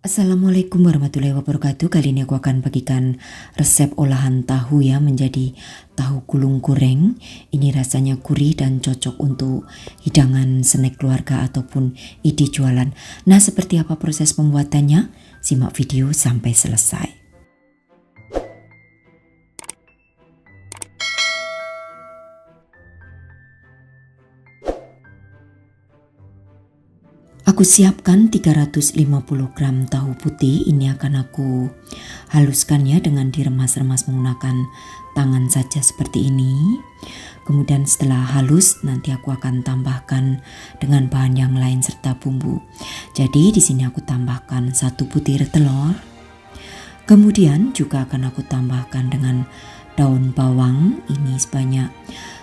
Assalamualaikum warahmatullahi wabarakatuh. Kali ini aku akan bagikan resep olahan tahu ya, menjadi tahu gulung goreng. Ini rasanya gurih dan cocok untuk hidangan snack keluarga ataupun ide jualan. Nah, seperti apa proses pembuatannya? Simak video sampai selesai. Aku siapkan 350 gram tahu putih. Ini akan aku haluskan ya dengan diremas-remas menggunakan tangan saja seperti ini. Kemudian setelah halus nanti aku akan tambahkan dengan bahan yang lain serta bumbu. Jadi di sini aku tambahkan 1 butir telur. Kemudian juga akan aku tambahkan dengan daun bawang. Ini sebanyak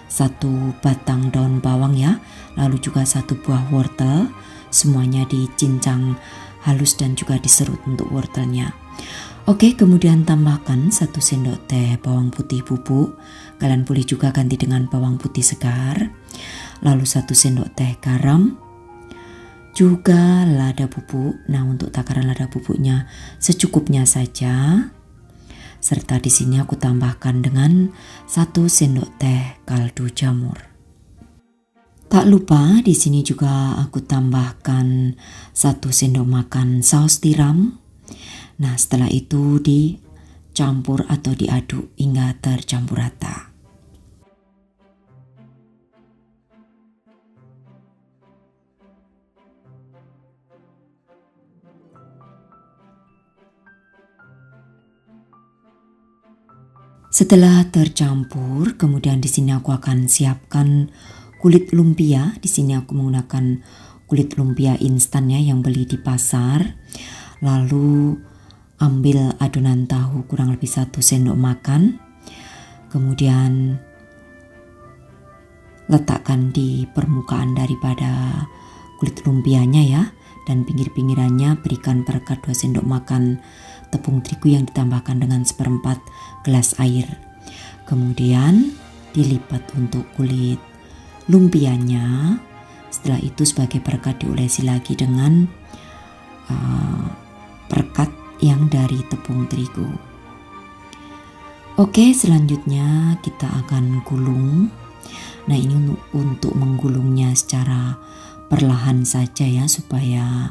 1 batang daun bawang ya. Lalu juga 1 buah wortel. Semuanya dicincang halus dan juga diserut untuk wortelnya. Oke, kemudian tambahkan 1 sendok teh bawang putih bubuk. Kalian boleh juga ganti dengan bawang putih segar. Lalu 1 sendok teh garam. Juga lada bubuk. Nah, untuk takaran lada bubuknya secukupnya saja. Serta di sini aku tambahkan dengan 1 sendok teh kaldu jamur. Tak lupa di sini juga aku tambahkan 1 sendok makan saus tiram. Nah, setelah itu dicampur atau diaduk hingga tercampur rata. Setelah tercampur, kemudian di sini aku akan siapkan kulit lumpia. Di sini aku menggunakan kulit lumpia instan ya, yang beli di pasar. Lalu ambil adonan tahu kurang lebih 1 sendok makan. Kemudian letakkan di permukaan daripada kulit lumpianya ya. Dan pinggir-pinggirannya berikan perekat 2 sendok makan tepung terigu yang ditambahkan dengan 1/4 gelas air. Kemudian dilipat untuk kulit lumpianya. Setelah itu sebagai perekat diolesi lagi dengan perekat yang dari tepung terigu. Oke, selanjutnya kita akan gulung. Nah, ini untuk menggulungnya secara perlahan saja ya, supaya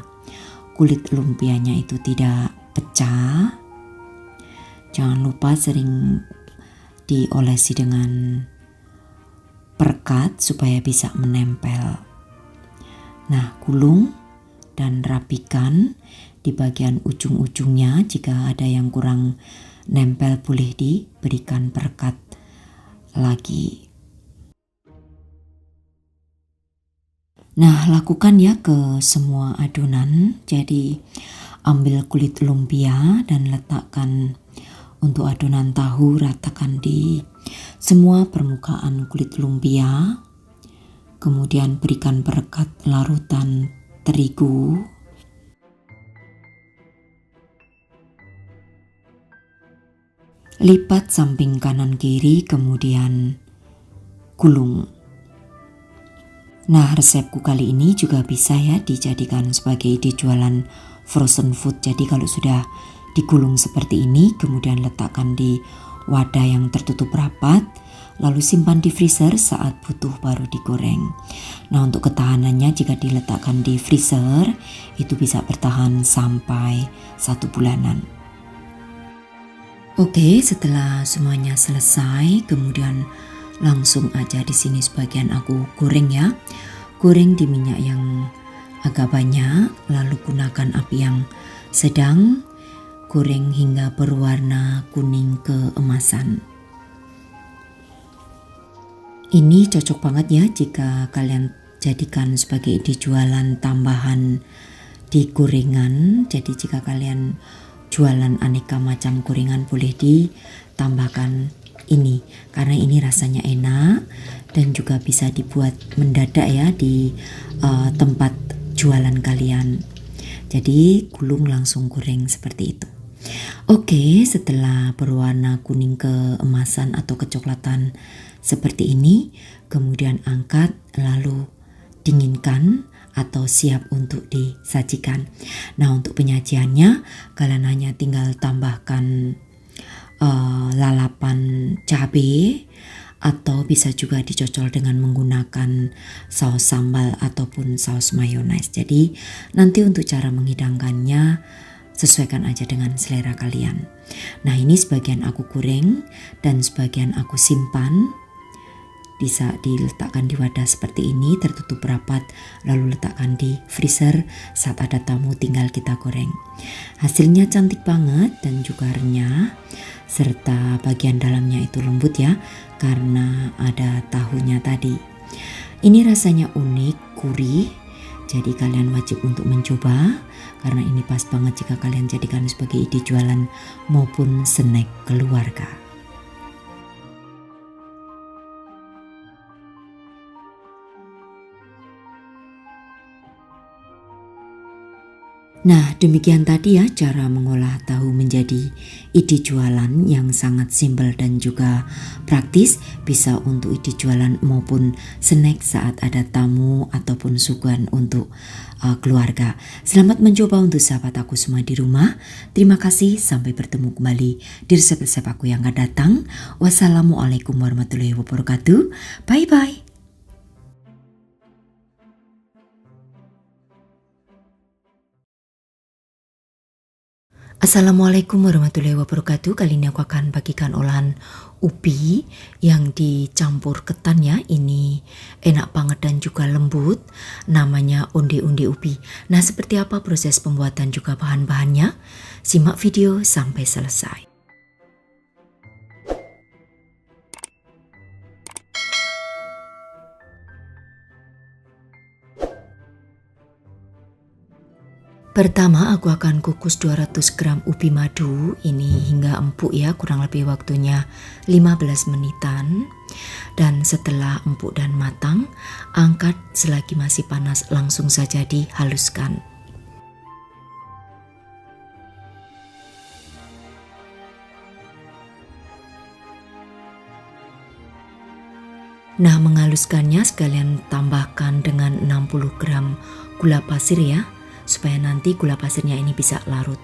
kulit lumpianya itu tidak pecah. Jangan lupa sering diolesi dengan perekat supaya bisa menempel. Nah, gulung dan rapikan di bagian ujung-ujungnya. Jika ada yang kurang nempel boleh diberikan perekat lagi. Nah, lakukan ya ke semua adonan. Jadi ambil kulit lumpia dan letakkan untuk adonan tahu, ratakan di semua permukaan kulit lumpia. Kemudian berikan perekat larutan terigu. Lipat samping kanan kiri, kemudian gulung. Nah, resepku kali ini juga bisa ya dijadikan sebagai ide jualan frozen food. Jadi kalau sudah digulung seperti ini, kemudian letakkan di wadah yang tertutup rapat, lalu simpan di freezer, saat butuh baru digoreng. Nah, untuk ketahanannya jika diletakkan di freezer itu bisa bertahan sampai 1 bulanan. Oke, setelah semuanya selesai, kemudian langsung aja di sini sebagian aku goreng ya. Goreng di minyak yang agak banyak, lalu gunakan api yang sedang. Goreng hingga berwarna kuning keemasan. Ini cocok banget ya jika kalian jadikan sebagai ide jualan tambahan di gorengan. Jadi jika kalian jualan aneka macam gorengan boleh ditambahkan ini, karena ini rasanya enak dan juga bisa dibuat mendadak ya di tempat jualan kalian. Jadi gulung langsung goreng seperti itu. Oke, setelah berwarna kuning keemasan atau kecoklatan seperti ini, kemudian angkat lalu dinginkan atau siap untuk disajikan. Nah, untuk penyajiannya kalian hanya tinggal tambahkan lalapan cabai, atau bisa juga dicocol dengan menggunakan saus sambal ataupun saus mayones. Jadi nanti untuk cara menghidangkannya sesuaikan aja dengan selera kalian. Nah, ini sebagian aku goreng dan sebagian aku simpan. Bisa diletakkan di wadah seperti ini, tertutup rapat, lalu letakkan di freezer. Saat ada tamu tinggal kita goreng. Hasilnya cantik banget dan juga renyah, serta bagian dalamnya itu lembut ya, karena ada tahunya tadi. Ini rasanya unik, gurih, jadi kalian wajib untuk mencoba, karena ini pas banget jika kalian jadikan sebagai ide jualan maupun snack keluarga. Nah, demikian tadi ya cara mengolah tahu menjadi ide jualan yang sangat simpel dan juga praktis, bisa untuk ide jualan maupun snack saat ada tamu ataupun suguhan untuk keluarga. Selamat mencoba untuk sahabat aku semua di rumah. Terima kasih, sampai bertemu kembali di resep-resep aku yang akan datang. Wassalamualaikum warahmatullahi wabarakatuh. Bye-bye. Assalamualaikum warahmatullahi wabarakatuh. Kali ini aku akan bagikan olahan ubi yang dicampur ketan ya. Ini enak banget dan juga lembut. Namanya onde-onde ubi. Nah, seperti apa proses pembuatan juga bahan-bahannya? Simak video sampai selesai. Pertama aku akan kukus 200 gram ubi madu ini hingga empuk ya, kurang lebih waktunya 15 menitan. Dan setelah empuk dan matang, angkat selagi masih panas, langsung saja dihaluskan. Nah, menghaluskannya sekalian tambahkan dengan 60 gram gula pasir ya, supaya nanti gula pasirnya ini bisa larut.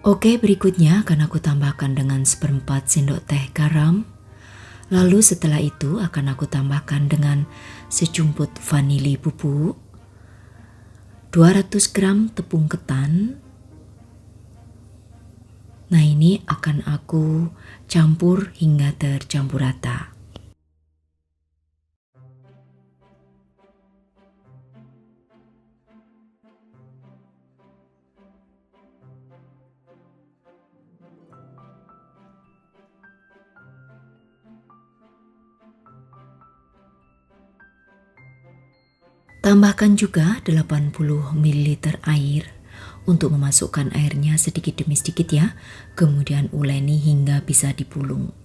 Oke, berikutnya akan aku tambahkan dengan 1/4 sendok teh garam. Lalu setelah itu akan aku tambahkan dengan sejumput vanili bubuk, 200 gram tepung ketan. Nah, ini akan aku campur hingga tercampur rata. Tambahkan juga 80 ml air untuk memasukkan airnya sedikit demi sedikit ya. Kemudian uleni hingga bisa dipulung.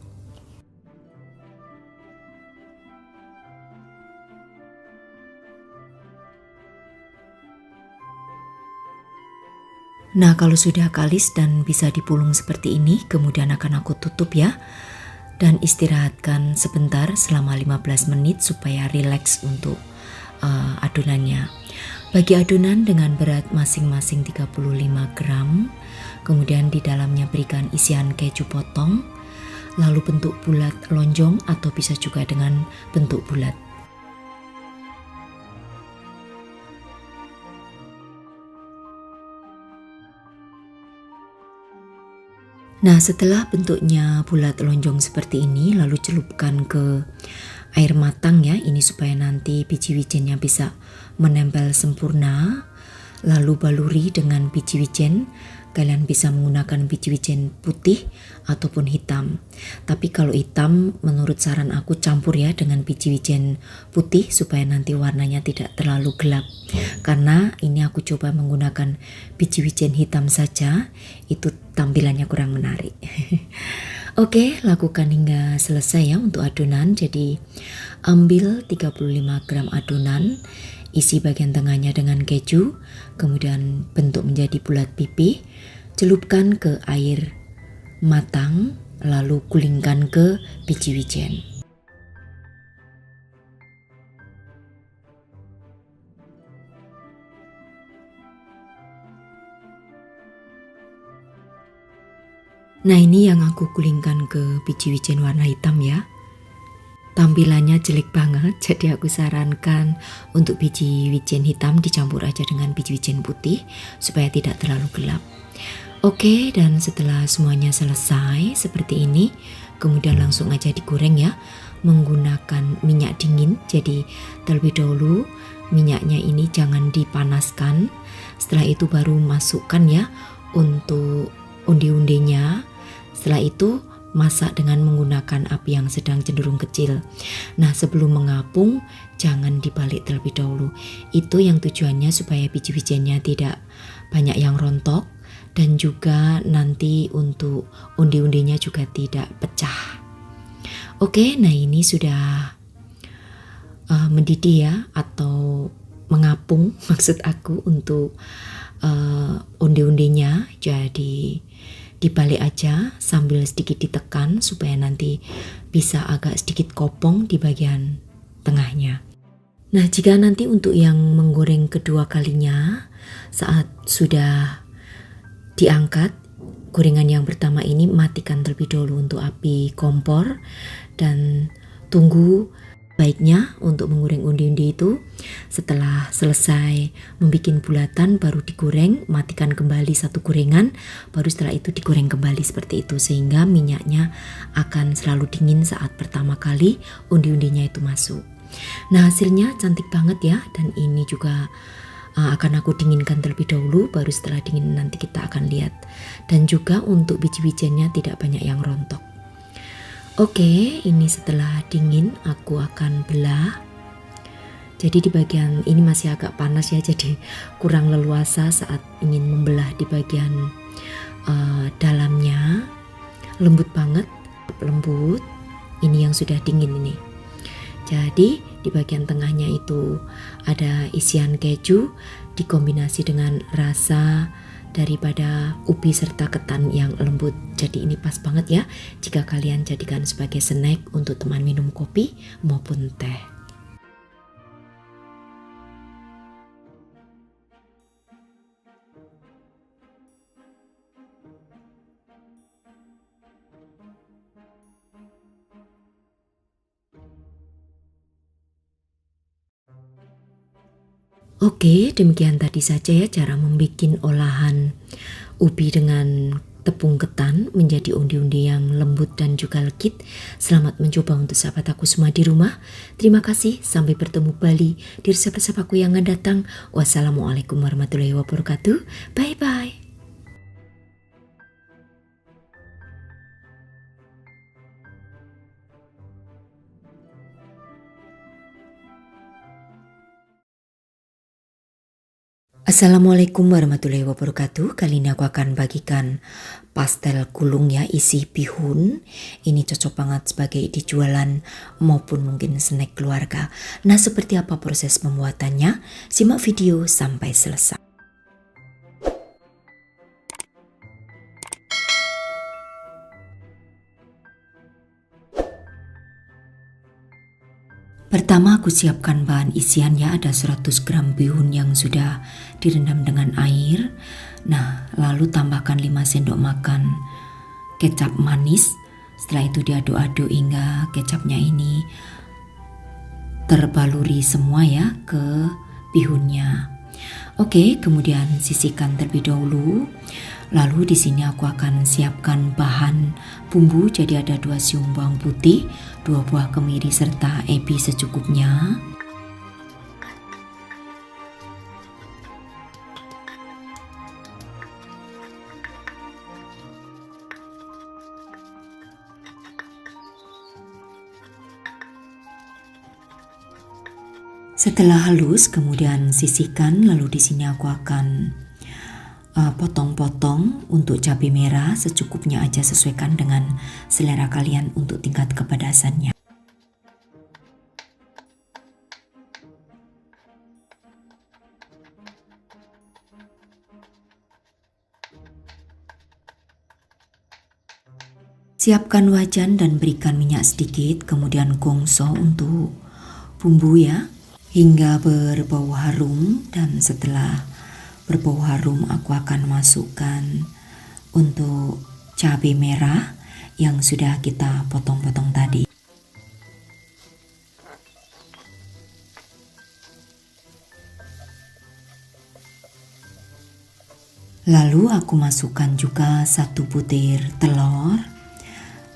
Nah, kalau sudah kalis dan bisa dipulung seperti ini, kemudian akan aku tutup ya. Dan istirahatkan sebentar selama 15 menit supaya rileks untuk adonannya. Bagi adonan dengan berat masing-masing 35 gram, kemudian di dalamnya berikan isian keju potong, lalu bentuk bulat lonjong atau bisa juga dengan bentuk bulat. Nah, setelah bentuknya bulat lonjong seperti ini, lalu celupkan ke air matang ya, ini supaya nanti biji wijennya bisa menempel sempurna. Lalu baluri dengan biji wijen. Kalian bisa menggunakan biji wijen putih ataupun hitam. Tapi kalau hitam menurut saran aku campur ya dengan biji wijen putih supaya nanti warnanya tidak terlalu gelap. Karena ini aku coba menggunakan biji wijen hitam saja, itu tampilannya kurang menarik. Oke, lakukan hingga selesai ya untuk adonan. Jadi ambil 35 gram adonan, isi bagian tengahnya dengan keju, kemudian bentuk menjadi bulat pipih, celupkan ke air matang, lalu gulingkan ke biji wijen. Nah, ini yang aku gulingkan ke biji wijen warna hitam ya. Tampilannya jelek banget, jadi aku sarankan untuk biji wijen hitam dicampur aja dengan biji wijen putih supaya tidak terlalu gelap. Oke, dan setelah semuanya selesai seperti ini, kemudian langsung aja digoreng ya, menggunakan minyak dingin. Jadi terlebih dahulu minyaknya ini jangan dipanaskan, setelah itu baru masukkan ya untuk undi-undinya. Setelah itu masak dengan menggunakan api yang sedang cenderung kecil. Nah, sebelum mengapung jangan dibalik terlebih dahulu. Itu yang tujuannya supaya biji wijennya tidak banyak yang rontok dan juga nanti untuk undi-undinya juga tidak pecah. Oke, nah ini sudah mendidih ya, atau mengapung maksud aku untuk undi-undinya. Jadi dibalik aja sambil sedikit ditekan supaya nanti bisa agak sedikit kopong di bagian tengahnya. Nah, jika nanti untuk yang menggoreng kedua kalinya, saat sudah diangkat, gorengan yang pertama ini matikan terlebih dahulu untuk api kompor dan tunggu baiknya untuk menggoreng undi-undi itu. Setelah selesai membuat bulatan baru digoreng, matikan kembali satu gorengan, baru setelah itu digoreng kembali seperti itu sehingga minyaknya akan selalu dingin saat pertama kali undi-undinya itu masuk. Nah, hasilnya cantik banget ya, dan ini juga akan aku dinginkan terlebih dahulu, baru setelah dingin nanti kita akan lihat. Dan juga untuk biji-bijiannya tidak banyak yang rontok. Oke, ini setelah dingin aku akan belah. Jadi di bagian ini masih agak panas ya, jadi kurang leluasa saat ingin membelah di bagian dalamnya. Lembut banget, lembut. Ini yang sudah dingin ini. Jadi di bagian tengahnya itu ada isian keju dikombinasi dengan rasa daripada ubi serta ketan yang lembut. Jadi ini pas banget ya jika kalian jadikan sebagai snack untuk teman minum kopi maupun teh. Oke, demikian tadi saja ya cara membuat olahan ubi dengan tepung ketan menjadi undi-undi yang lembut dan juga legit. Selamat mencoba untuk sahabat aku semua di rumah. Terima kasih, sampai bertemu kembali di resep-resep aku yang akan datang. Wassalamualaikum warahmatullahi wabarakatuh. Bye-bye. Assalamualaikum warahmatullahi wabarakatuh. Kali ini aku akan bagikan pastel gulung ya, isi bihun. Ini cocok banget sebagai dijualan maupun mungkin snack keluarga. Nah, seperti apa proses pembuatannya? Simak video sampai selesai. Pertama aku siapkan bahan isiannya, ada 100 gram bihun yang sudah direndam dengan air. Nah, lalu tambahkan 5 sendok makan kecap manis. Setelah itu diaduk-aduk hingga kecapnya ini terbaluri semua ya ke bihunnya. Oke, kemudian sisihkan terlebih dahulu. Lalu di sini aku akan siapkan bahan bumbu. Jadi ada 2 siung bawang putih, 2 buah kemiri serta ebi secukupnya. Setelah halus, kemudian sisihkan. Lalu di sini aku akan potong-potong untuk cabai merah secukupnya aja, sesuaikan dengan selera kalian untuk tingkat kepedasannya. Siapkan wajan dan berikan minyak sedikit, kemudian gongso untuk bumbu ya, hingga berbau harum. Dan setelah berbau harum, aku akan masukkan untuk cabai merah yang sudah kita potong-potong tadi. Lalu aku masukkan juga 1 butir telur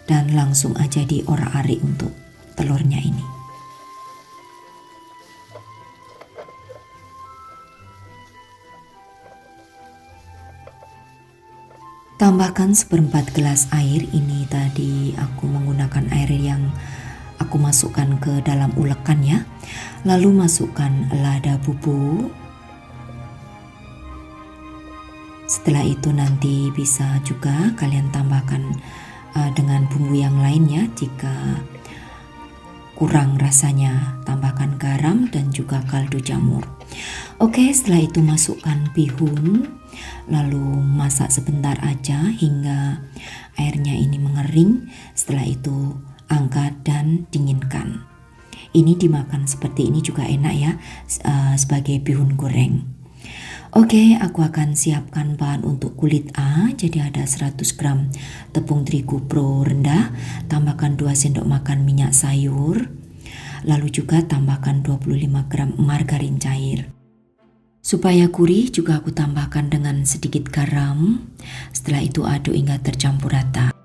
dan langsung aja diorak-arik untuk telurnya ini. Tambahkan 1/4 gelas air. Ini tadi aku menggunakan air yang aku masukkan ke dalam ulekan ya. Lalu masukkan lada bubuk. Setelah itu nanti bisa juga kalian tambahkan dengan bumbu yang lainnya. Jika kurang rasanya, tambahkan garam dan juga kaldu jamur. Oke, setelah itu masukkan bihun, lalu masak sebentar aja hingga airnya ini mengering. Setelah itu angkat dan dinginkan. Ini dimakan seperti ini juga enak ya, sebagai bihun goreng. Oke, aku akan siapkan bahan untuk kulit A. Jadi ada 100 gram tepung terigu pro rendah, tambahkan 2 sendok makan minyak sayur, lalu juga tambahkan 25 gram margarin cair. Supaya gurih juga aku tambahkan dengan sedikit garam. Setelah itu aduk hingga tercampur rata.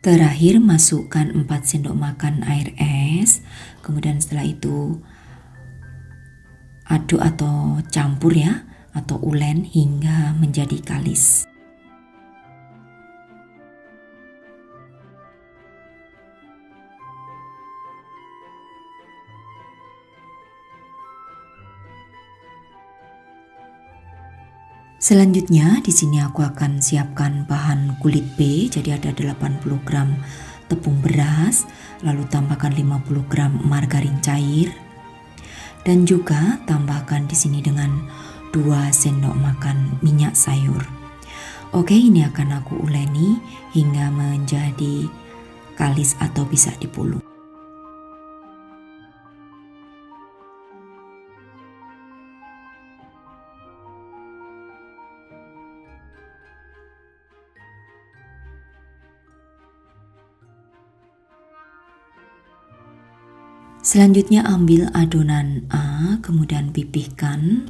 Terakhir masukkan 4 sendok makan air es, kemudian setelah itu aduk atau campur ya, atau ulen hingga menjadi kalis. Selanjutnya di sini aku akan siapkan bahan kulit B. Jadi ada 80 gram tepung beras, lalu tambahkan 50 gram margarin cair, dan juga tambahkan di sini dengan 2 sendok makan minyak sayur. Oke, ini akan aku uleni hingga menjadi kalis atau bisa dipulung. Selanjutnya ambil adonan A, kemudian pipihkan.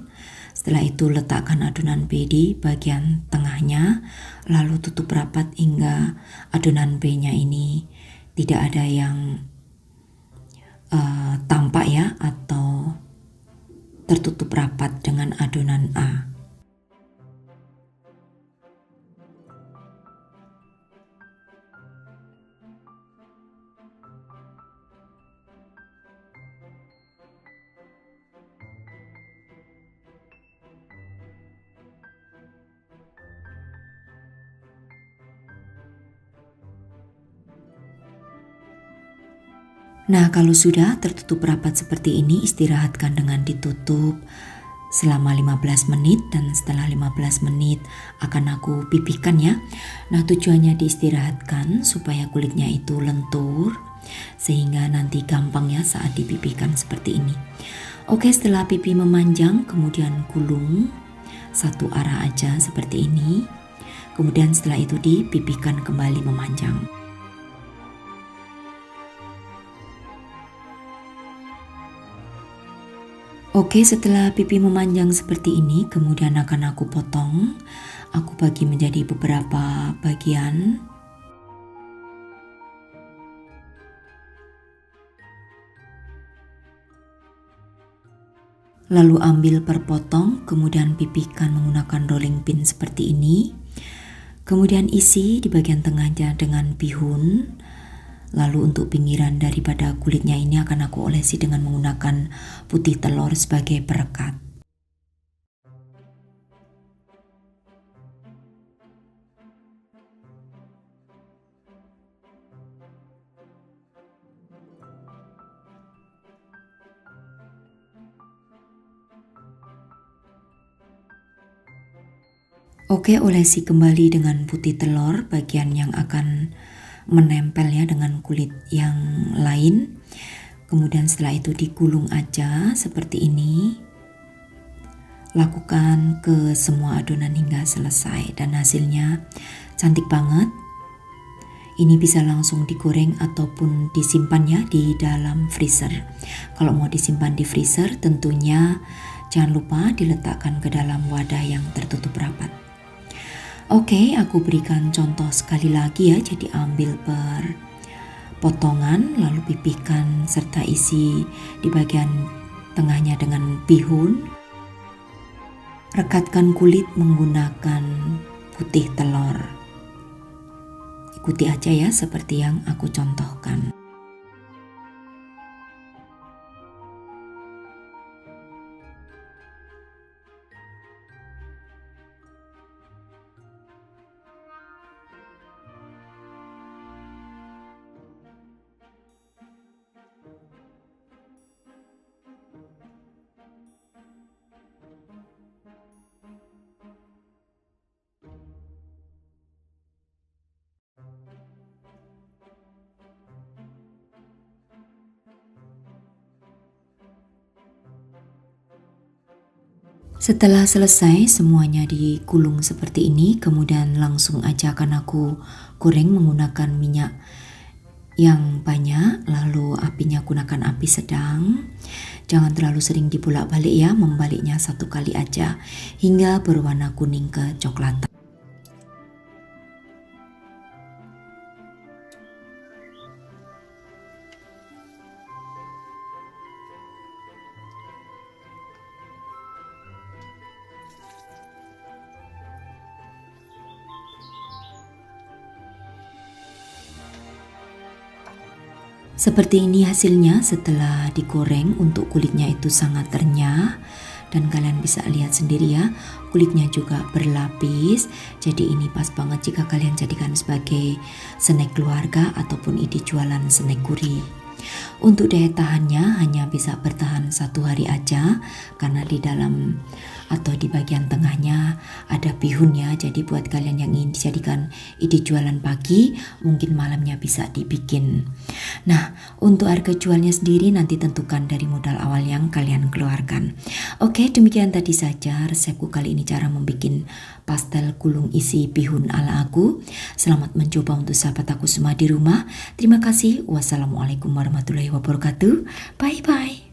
Setelah itu letakkan adonan B di bagian tengahnya, lalu tutup rapat hingga adonan B-nya ini tidak ada yang tampak ya, atau tertutup rapat dengan adonan A. Nah, kalau sudah tertutup rapat seperti ini, istirahatkan dengan ditutup selama 15 menit, dan setelah 15 menit akan aku pipihkan ya. Nah, tujuannya diistirahatkan supaya kulitnya itu lentur sehingga nanti gampang ya saat dipipihkan seperti ini. Oke, setelah pipi memanjang, kemudian gulung satu arah aja seperti ini. Kemudian setelah itu dipipihkan kembali memanjang. Oke, setelah pipi memanjang seperti ini, kemudian akan aku potong. Aku bagi menjadi beberapa bagian. Lalu ambil per potong, kemudian pipihkan menggunakan rolling pin seperti ini. Kemudian isi di bagian tengahnya dengan bihun. Lalu untuk pinggiran daripada kulitnya ini akan aku olesi dengan menggunakan putih telur sebagai perekat. Oke, olesi kembali dengan putih telur bagian yang akan menempel ya dengan kulit yang lain. Kemudian setelah itu digulung aja seperti ini. Lakukan ke semua adonan hingga selesai dan hasilnya cantik banget. Ini bisa langsung digoreng ataupun disimpan ya di dalam freezer. Kalau mau disimpan di freezer tentunya jangan lupa diletakkan ke dalam wadah yang tertutup rapat. Oke, aku berikan contoh sekali lagi ya. Jadi ambil per potongan lalu pipihkan serta isi di bagian tengahnya dengan bihun. Rekatkan kulit menggunakan putih telur. Ikuti aja ya seperti yang aku contohkan. Setelah selesai semuanya digulung seperti ini, kemudian langsung aja akan aku goreng menggunakan minyak yang banyak, lalu apinya gunakan api sedang. Jangan terlalu sering dibolak-balik ya, membaliknya satu kali aja hingga berwarna kuning kecoklatan. Seperti ini hasilnya setelah digoreng. Untuk kulitnya itu sangat renyah dan kalian bisa lihat sendiri ya, kulitnya juga berlapis. Jadi ini pas banget jika kalian jadikan sebagai snack keluarga ataupun ide jualan snack gurih. Untuk daya tahannya hanya bisa bertahan 1 hari aja karena di dalam atau di bagian tengahnya ada bihun ya. Jadi buat kalian yang ingin dijadikan ide jualan pagi, mungkin malamnya bisa dibikin. Nah, untuk harga jualnya sendiri nanti tentukan dari modal awal yang kalian keluarkan. Oke, demikian tadi saja resepku kali ini, cara membuat pastel gulung isi bihun ala aku. Selamat mencoba untuk sahabat aku semua di rumah. Terima kasih. Wassalamualaikum warahmatullahi wabarakatuh. Bye bye.